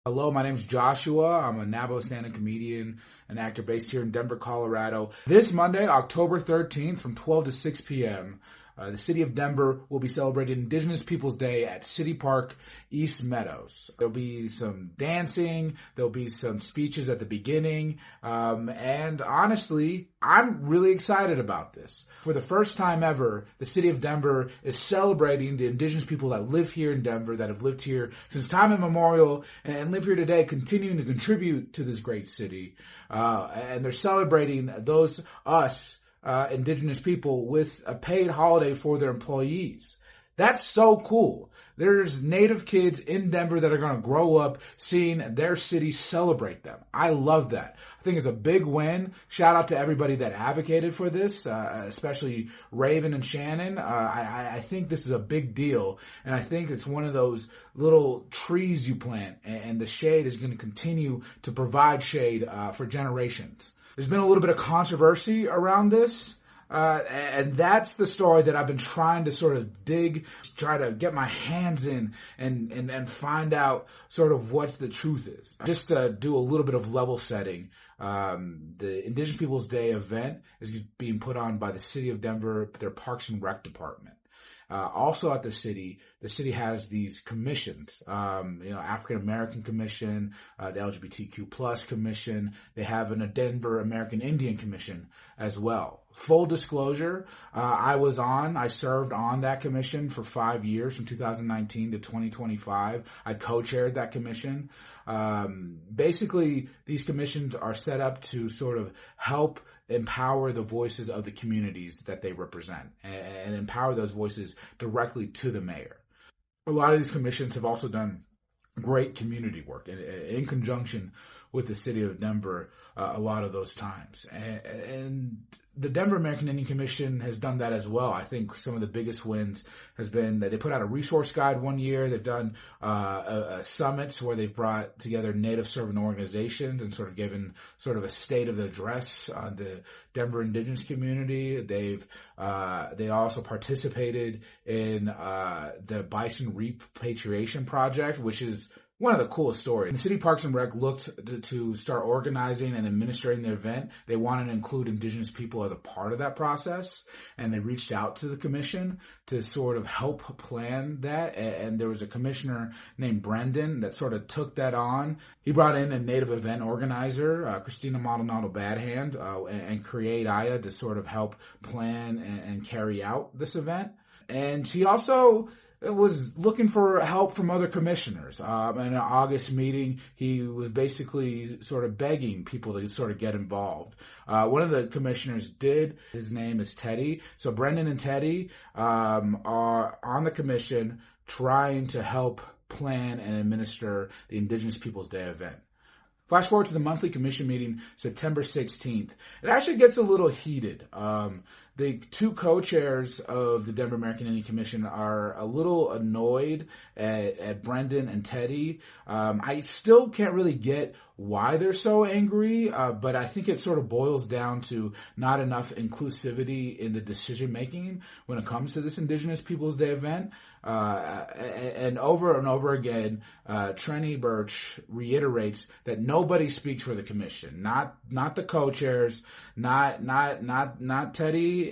Hello, my name is Joshua. I'm a Navajo stand-up comedian and actor based here in Denver, Colorado. This Monday, October 13th from 12 to 6 p.m., the city of Denver will be celebrating Indigenous Peoples Day at City Park, East Meadows. There'll be some dancing, there'll be some speeches at the beginning, and honestly, I'm really excited about this. For the first time ever, the city of Denver is celebrating the Indigenous people that live here in Denver, that have lived here since time immemorial, and live here today, continuing to contribute to this great city. And they're celebrating Indigenous people with a paid holiday for their employees. That's so cool. There's Native kids in Denver that are going to grow up seeing their city celebrate them. I love that. I think it's a big win. Shout out to everybody that advocated for this, especially Raven and Shannon. I think this is a big deal, and I think it's one of those little trees you plant, and the shade is going to continue to provide shade for generations. There's been a little bit of controversy around this, and that's the story that I've been trying to sort of try to get my hands in and find out sort of what the truth is. Just to do a little bit of level setting, the Indigenous Peoples Day event is being put on by the city of Denver, their Parks and Rec department. Also at the city has these commissions, African American Commission, the LGBTQ plus Commission. They have a Denver American Indian Commission as well. Full disclosure, I served on that commission for 5 years from 2019 to 2025. I co-chaired that commission. Basically, these commissions are set up to sort of help empower the voices of the communities that they represent and empower those voices directly to the mayor. A lot of these commissions have also done great community work in conjunction with the city of Denver a lot of those times. And the Denver American Indian Commission has done that as well. I think some of the biggest wins has been that they put out a resource guide one year. They've done summits where they've brought together Native serving organizations and sort of given sort of a state of the address on the Denver Indigenous community. They also participated in the Bison Repatriation Project, which is one of the coolest stories. The City Parks and Rec looked to start organizing and administrating the event. They wanted to include Indigenous people as a part of that process, and they reached out to the commission to sort of help plan that. And there was a commissioner named Brendan that sort of took that on. He brought in a Native event organizer, Christina Maldonado Badhand, and Create Aya to sort of help plan and carry out this event. And he also was looking for help from other commissioners. In an August meeting, he was basically sort of begging people to sort of get involved. One of the commissioners did. His name is Teddy. So Brendan and Teddy are on the commission trying to help plan and administer the Indigenous Peoples Day event. Flash forward to the monthly commission meeting, September 16th. It actually gets a little heated. The two co-chairs of the Denver American Indian Commission are a little annoyed at Brendan and Teddy. I still can't really get why they're so angry, but I think it sort of boils down to not enough inclusivity in the decision-making when it comes to this Indigenous Peoples Day event. And over again, Trenny Birch reiterates that nobody speaks for the commission, not the co-chairs, not Teddy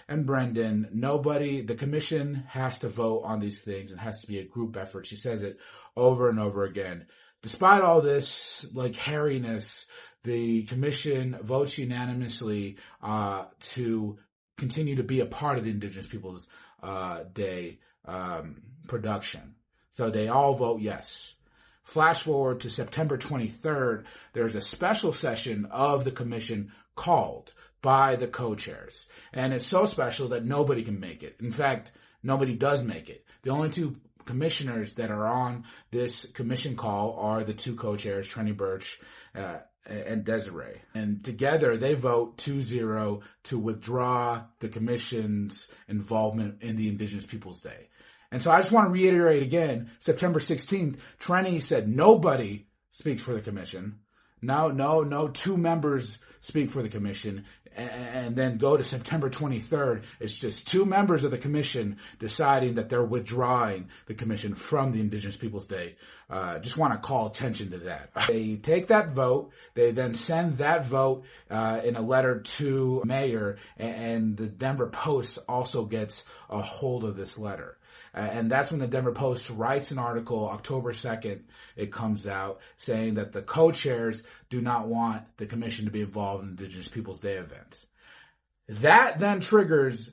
and Brendan. Nobody. The commission has to vote on these things. It has to be a group effort. She says it over and over again. Despite all this hairiness, the commission votes unanimously to continue to be a part of the Indigenous Peoples Day production. So they all vote yes. Flash forward to September 23rd, there's a special session of the commission called by the co-chairs. And it's so special that nobody can make it. In fact, nobody does make it. The only two commissioners that are on this commission call are the two co-chairs, Trenny Birch and Desiree. And together they vote 2-0 to withdraw the commission's involvement in the Indigenous Peoples Day. And so I just want to reiterate again, September 16th, Trenny said nobody speaks for the commission. No. 2 members speak for the commission. And then go to September 23rd. It's just 2 members of the commission deciding that they're withdrawing the commission from the Indigenous Peoples Day. Just want to call attention to that. They take that vote. They then send that vote in a letter to mayor, and the Denver Post also gets a hold of this letter. And that's when the Denver Post writes an article, October 2nd, it comes out, saying that the co-chairs do not want the commission to be involved in Indigenous Peoples Day events. That then triggers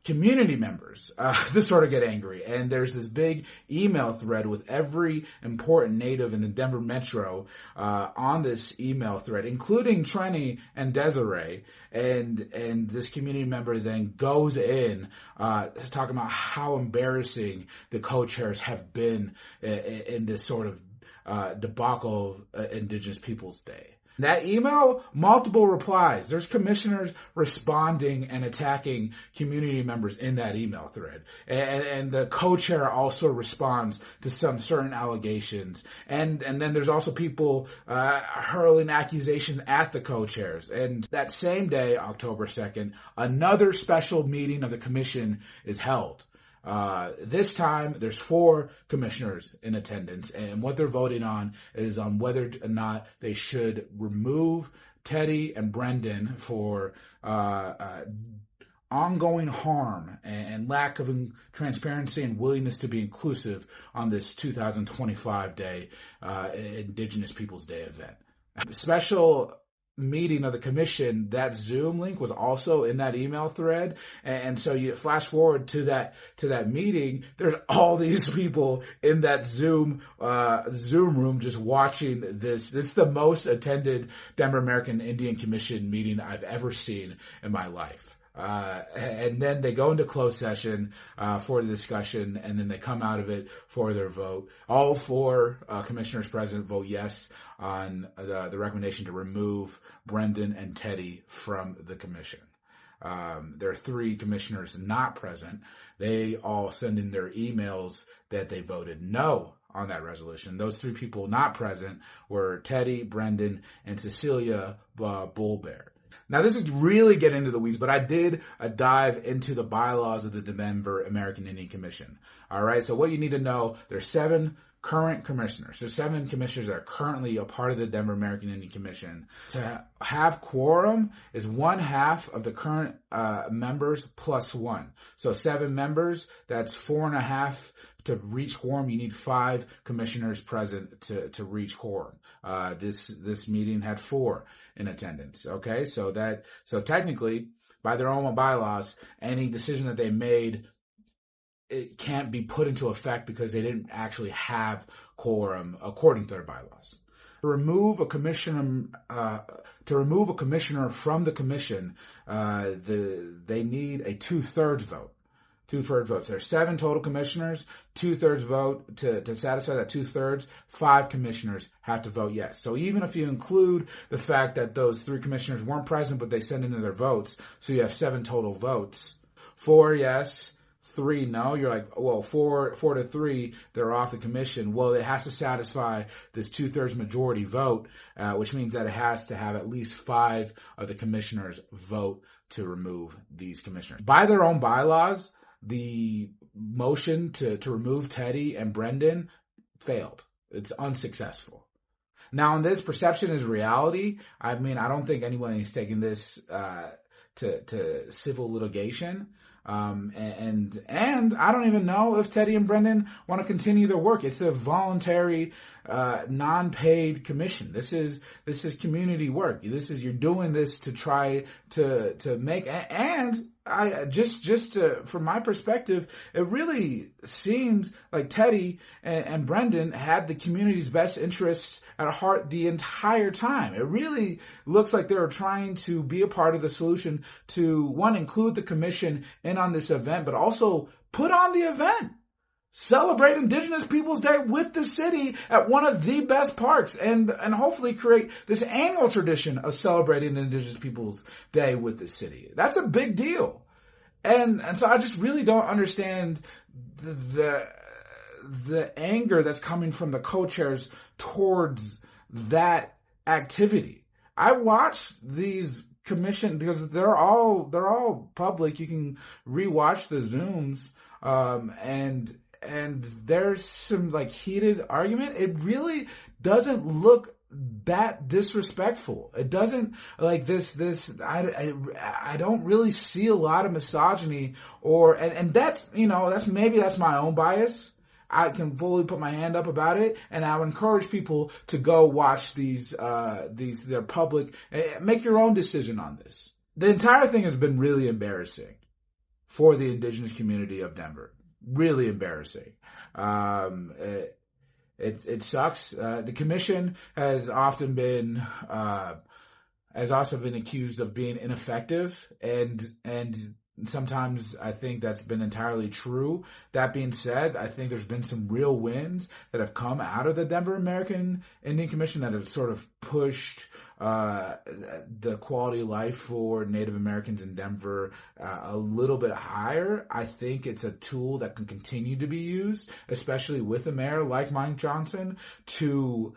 community members to sort of get angry. And there's this big email thread with every important native in the Denver metro on this email thread, including Trenny and Desiree. And this community member then goes in talking about how embarrassing the co-chairs have been in this sort of debacle of Indigenous Peoples Day. That email, multiple replies. There's commissioners responding and attacking community members in that email thread. And the co-chair also responds to some certain allegations. And then there's also people hurling accusations at the co-chairs. And that same day, October 2nd, another special meeting of the commission is held. This time there's 4 commissioners in attendance, and what they're voting on is on whether or not they should remove Teddy and Brendan for ongoing harm and lack of transparency and willingness to be inclusive on this 2025 day, Indigenous Peoples Day event. The special meeting of the commission, that Zoom link was also in that email thread. And so you flash forward to that meeting, there's all these people in that Zoom room just watching this. This is the most attended Denver American Indian Commission meeting I've ever seen in my life. And then they go into closed session for the discussion, and then they come out of it for their vote. All 4 commissioners present vote yes on the recommendation to remove Brendan and Teddy from the commission. There are 3 commissioners not present. They all send in their emails that they voted no on that resolution. Those 3 people not present were Teddy, Brendan, and Cecilia Bullbear. Now, this is really getting into the weeds, but I did a dive into the bylaws of the Denver American Indian Commission. All right, so what you need to know, there's 7 current commissioners. There's 7 commissioners that are currently a part of the Denver American Indian Commission. To have quorum is 1/2 of the current members plus 1. So 7 members, that's 4.5. To reach quorum, you need 5 commissioners present to reach quorum. This meeting had 4 in attendance. Okay, so technically, by their own bylaws, any decision that they made, it can't be put into effect because they didn't actually have quorum according to their bylaws. To remove a commissioner from the commission, they need a 2/3 vote. 2/3 votes. There's 7 total commissioners, 2/3 vote to satisfy that 2/3. 5 commissioners have to vote yes. So even if you include the fact that those 3 commissioners weren't present, but they sent in their votes, so you have 7 total votes. 4 yes, 3 no. You're like, well, 4 to 3, they're off the commission. Well, it has to satisfy this 2/3 majority vote, which means that it has to have at least 5 of the commissioners vote to remove these commissioners. By their own bylaws, the motion to remove Teddy and Brendan failed. It's unsuccessful. Now, in this, perception is reality. I mean, I don't think anyone is taking this to civil litigation. And I don't even know if Teddy and Brendan want to continue their work. It's a voluntary, non-paid commission. This is community work. You're doing this to try to make, and from my perspective, it really seems like Teddy and Brendan had the community's best interests at heart the entire time. It really looks like they were trying to be a part of the solution to, one, include the commission in on this event, but also put on the event. Celebrate Indigenous Peoples Day with the city at one of the best parks, and hopefully create this annual tradition of celebrating the Indigenous Peoples Day with the city. That's a big deal. And so I just really don't understand the anger that's coming from the co-chairs towards that activity. I watch these commission because they're all public. You can rewatch the Zooms, and there's some like heated argument. It really doesn't look that disrespectful. It doesn't like I don't really see a lot of misogyny and that's, that's my own bias. I can fully put my hand up about it, and I would encourage people to go watch their public, make your own decision on this. The entire thing has been really embarrassing for the indigenous community of Denver. Really embarrassing. It sucks. The commission has also been accused of being ineffective, and sometimes I think that's been entirely true. That being said, I think there's been some real wins that have come out of the Denver American Indian Commission that have sort of pushed the quality of life for Native Americans in Denver a little bit higher. I think it's a tool that can continue to be used, especially with a mayor like Mike Johnson, to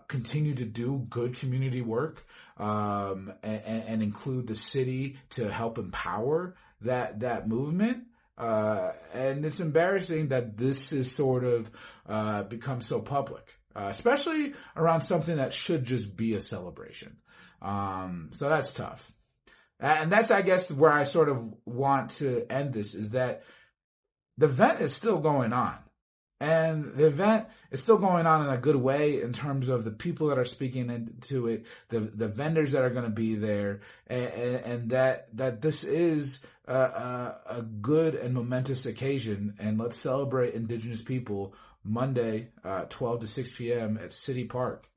continue to do good community work, and include the city to help empower that movement. And it's embarrassing that this is sort of become so public. Especially around something that should just be a celebration. So that's tough. And that's, I guess, where I sort of want to end this, is that the event is still going on. And the event is still going on in a good way in terms of the people that are speaking into it, the vendors that are going to be there, and that this is a good and momentous occasion. And let's celebrate Indigenous people Monday, 12 to 6 p.m. at City Park.